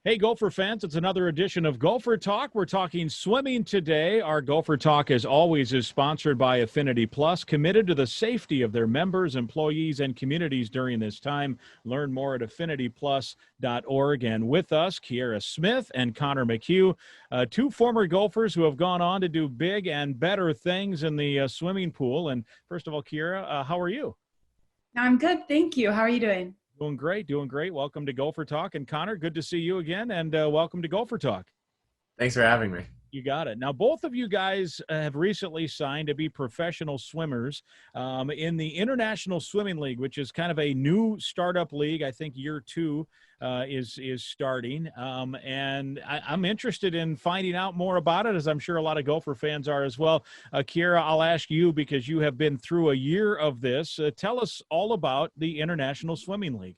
Hey, Gopher fans, it's another edition of Gopher Talk. We're talking swimming today. Our Gopher Talk, as always, is sponsored by Affinity Plus, committed to the safety of their members, employees, and communities during this time. Learn more at affinityplus.org. And with us, Kierra Smith and Connor McHugh, two former Gophers who have gone on to do big and better things in the swimming pool. And first of all, Kierra, how are you? I'm good, thank you. How are you doing? Doing great, doing great. Welcome to Gopher Talk. And Connor, good to see you again, and welcome to Gopher Talk. Thanks for having me. You got it. Now, both of you guys have recently signed to be professional swimmers in the International Swimming League, which is kind of a new startup league. I think year two is starting. And I'm interested in finding out more about it, as I'm sure a lot of Gopher fans are as well. Kierra, I'll ask you because you have been through a year of this. Tell us all about the International Swimming League.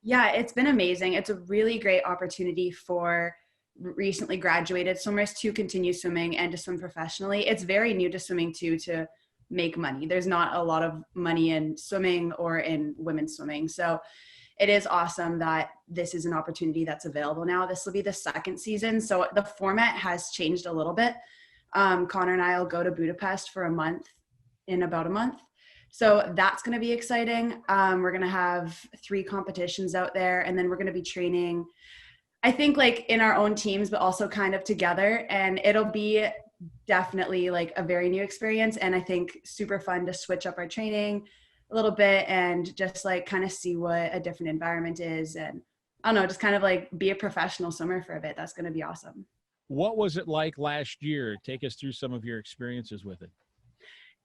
Yeah, it's been amazing. It's a really great opportunity for recently graduated swimmers to continue swimming and to swim professionally. It's very new to swimming too, to make money. There's not a lot of money in swimming or in women's swimming. So it is awesome that this is an opportunity that's available now. This will be the second season. So the format has changed a little bit. Connor and I will go to Budapest for a month in about a month. So that's going to be exciting. We're going to have 3 competitions out there, and then we're going to be training, I think, like in our own teams, but also kind of together. And it'll be definitely like a very new experience. And I think super fun to switch up our training a little bit and just like kind of see what a different environment is. And I don't know, just kind of like be a professional swimmer for a bit. That's going to be awesome. What was it like last year? Take us through some of your experiences with it.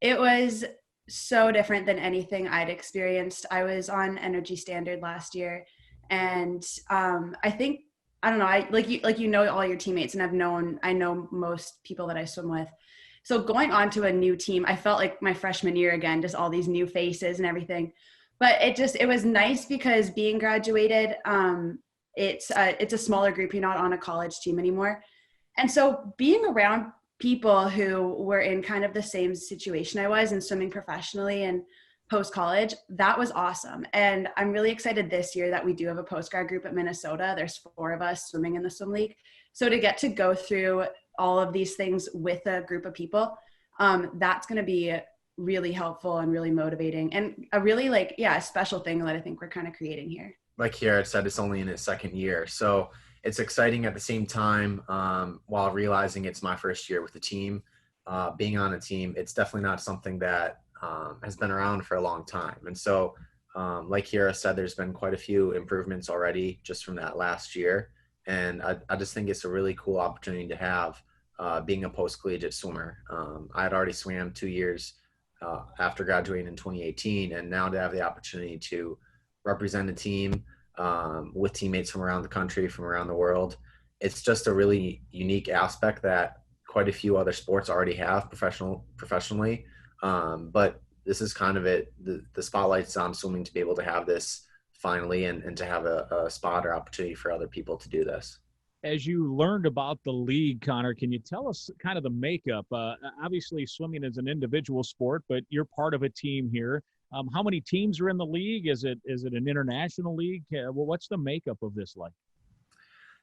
It was so different than anything I'd experienced. I was on Energy Standard last year. And I think, I don't know, I like you know all your teammates, and I know most people that I swim with. So going on to a new team, I felt like my freshman year again, just all these new faces and everything. But it was nice because being graduated, it's a smaller group. You're not on a college team anymore. And so being around people who were in kind of the same situation I was in swimming professionally and post-college, that was awesome. And I'm really excited this year that we do have a post-grad group at Minnesota. There's 4 of us swimming in the swim league. So to get to go through all of these things with a group of people, that's going to be really helpful and really motivating, and a really a special thing that I think we're kind of creating here. Like Kierra said, it's only in its second year. So it's exciting at the same time, while realizing it's my first year with the team. Being on a team, it's definitely not something that has been around for a long time. And so, like Kierra said, there's been quite a few improvements already just from that last year. And I just think it's a really cool opportunity to have, being a post-collegiate swimmer. I had already swam 2 years after graduating in 2018, and now to have the opportunity to represent a team with teammates from around the country, from around the world, it's just a really unique aspect that quite a few other sports already have professionally. But this is kind of it. The spotlight's on swimming to be able to have this finally, and to have a spot or opportunity for other people to do this. As you learned about the league, Connor, can you tell us kind of the makeup? Obviously, swimming is an individual sport, but you're part of a team here. How many teams are in the league? Is it an international league? Well, what's the makeup of this like?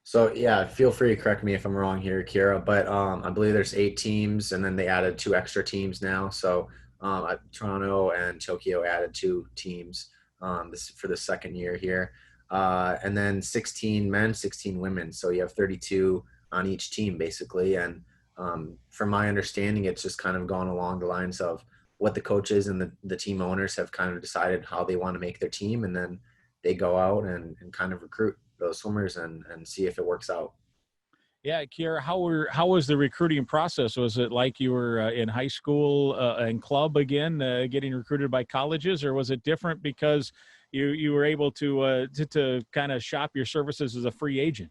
So yeah, feel free to correct me if I'm wrong here, Kierra, but I believe there's 8 teams, and then they added 2 extra teams now. So Toronto and Tokyo added 2 teams for the second year here. And then 16 men, 16 women. So you have 32 on each team basically. And from my understanding, it's just kind of gone along the lines of what the coaches and the team owners have kind of decided how they want to make their team. And then they go out and kind of recruit those swimmers and see if it works out. Yeah, Kierra, how was the recruiting process? Was it like you were in high school and club again, getting recruited by colleges, or was it different because you were able to kind of shop your services as a free agent?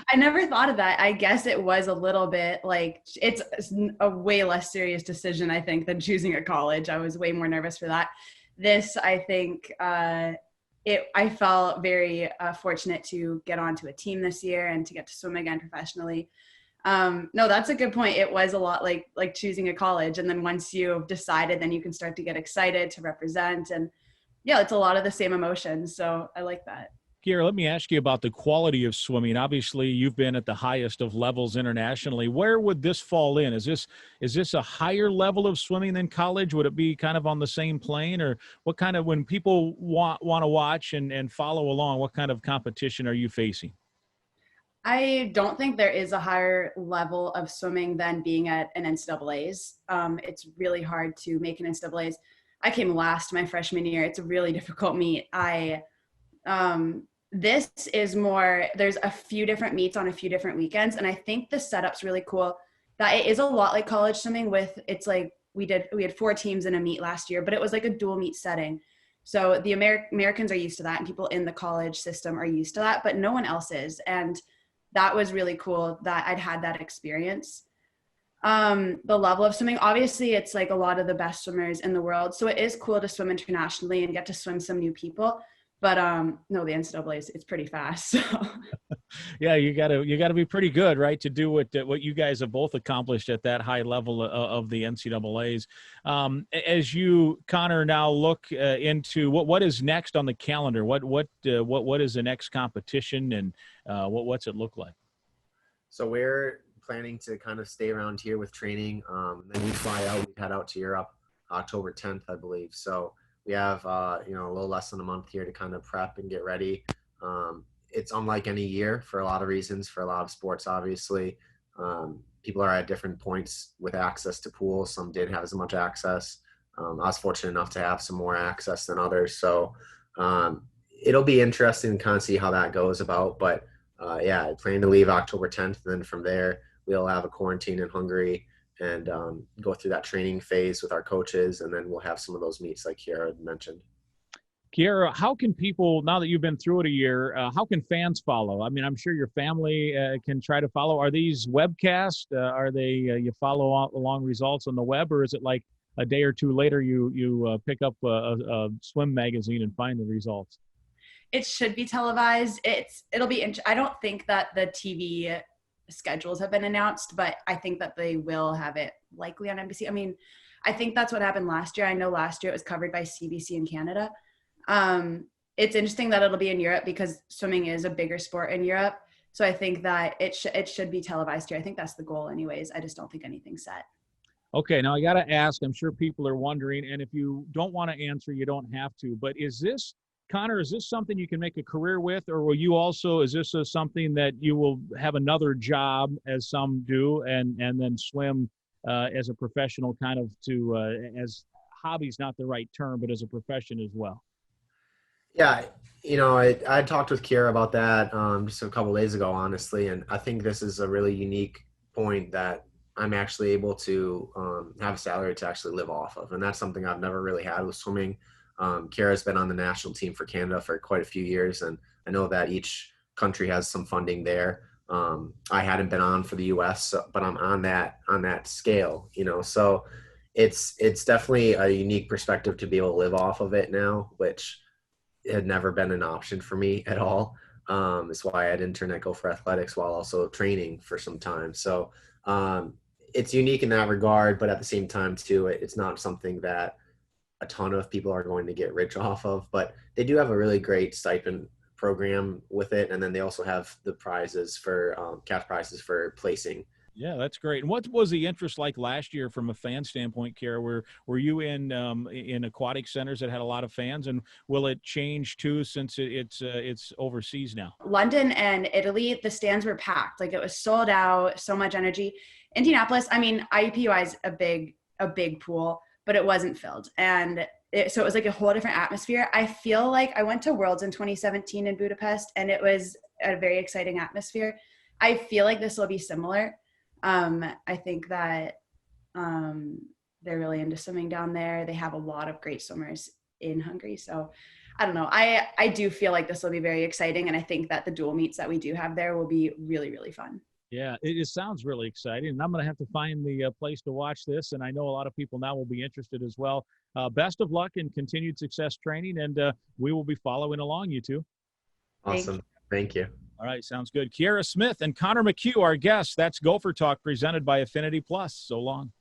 I never thought of that. I guess it was a little bit like it's a way less serious decision, I think, than choosing a college. I was way more nervous for that. This, I think, I felt very fortunate to get onto a team this year and to get to swim again professionally. No, that's a good point. It was a lot like choosing a college. And then once you've decided, then you can start to get excited to represent. And yeah, it's a lot of the same emotions. So I like that. Kierra, let me ask you about the quality of swimming. Obviously, you've been at the highest of levels internationally. Where would this fall in? Is this a higher level of swimming than college? Would it be kind of on the same plane, or what kind of, when people want to watch and follow along, what kind of competition are you facing? I don't think there is a higher level of swimming than being at an NCAA's. It's really hard to make an NCAA's. I came last my freshman year. It's a really difficult meet. This is more, there's a few different meets on a few different weekends. And I think the setup's really cool, that it is a lot like college swimming with, it's like we had 4 teams in a meet last year, but it was like a dual meet setting. So the Americans are used to that, and people in the college system are used to that, but no one else is. And that was really cool that I'd had that experience. The level of swimming, obviously it's like a lot of the best swimmers in the world. So it is cool to swim internationally and get to swim some new people. But no, the NCAA it's pretty fast. So. Yeah, you gotta be pretty good, right, to do what you guys have both accomplished at that high level of the NCAA's. As you, Connor, now look into what is next on the calendar, what is the next competition, and what's it look like? So we're planning to kind of stay around here with training. Then we fly out. We head out to Europe October 10th, I believe. So we have a little less than a month here to kind of prep and get ready. It's unlike any year for a lot of reasons, for a lot of sports, obviously. People are at different points with access to pools. Some didn't have as much access. I was fortunate enough to have some more access than others. So it'll be interesting to kind of see how that goes about. But yeah, I plan to leave October 10th. And then from there, we'll have a quarantine in Hungary and go through that training phase with our coaches. And then we'll have some of those meets like Kierra mentioned. Kierra, how can people, now that you've been through it a year, how can fans follow? I mean, I'm sure your family can try to follow. Are these webcasts? Are they you follow along results on the web, or is it like a day or two later you pick up a swim magazine and find the results? It should be televised. It'll be. I don't think that the TV schedules have been announced, but I think that they will have it likely on NBC. I mean, I think that's what happened last year. I know last year it was covered by CBC in Canada. It's interesting that it'll be in Europe because swimming is a bigger sport in Europe. So I think that it should be televised here. I think that's the goal anyways. I just don't think anything's set. Okay, now I got to ask, I'm sure people are wondering, and if you don't want to answer, you don't have to, but Connor, is this something you can make a career with, or is this something that you will have another job as some do and then swim as a professional kind of as hobby's not the right term, but as a profession as well? Yeah, I talked with Kierra about that just a couple of days ago, honestly, and I think this is a really unique point that I'm actually able to have a salary to actually live off of, and that's something I've never really had with swimming. Kierra's been on the national team for Canada for quite a few years, and I know that each country has some funding there. I hadn't been on for the U.S., but I'm on that scale, so it's definitely a unique perspective to be able to live off of it now, which had never been an option for me at all. That's why I had interned at Gopher Athletics while also training for some time. So it's unique in that regard, but at the same time too, it's not something that a ton of people are going to get rich off of, but they do have a really great stipend program with it. And then they also have the prizes for cash prizes for placing. Yeah, that's great. And what was the interest like last year from a fan standpoint, Kierra? Were you in aquatic centers that had a lot of fans, and will it change too since it's overseas now? London and Italy, the stands were packed. Like it was sold out, so much energy. Indianapolis, I mean, IUPUI is a big pool, but it wasn't filled. And so it was like a whole different atmosphere. I feel like I went to Worlds in 2017 in Budapest, and it was a very exciting atmosphere. I feel like this will be similar. I think that they're really into swimming down there. They have a lot of great swimmers in Hungary. So I don't know. I do feel like this will be very exciting. And I think that the dual meets that we do have there will be really, really fun. Yeah, it sounds really exciting. And I'm going to have to find the place to watch this. And I know a lot of people now will be interested as well. Best of luck and continued success training. And we will be following along, you two. Awesome. Thank you. All right, sounds good. Kierra Smith and Connor McHugh, our guests. That's Gopher Talk presented by Affinity Plus. So long.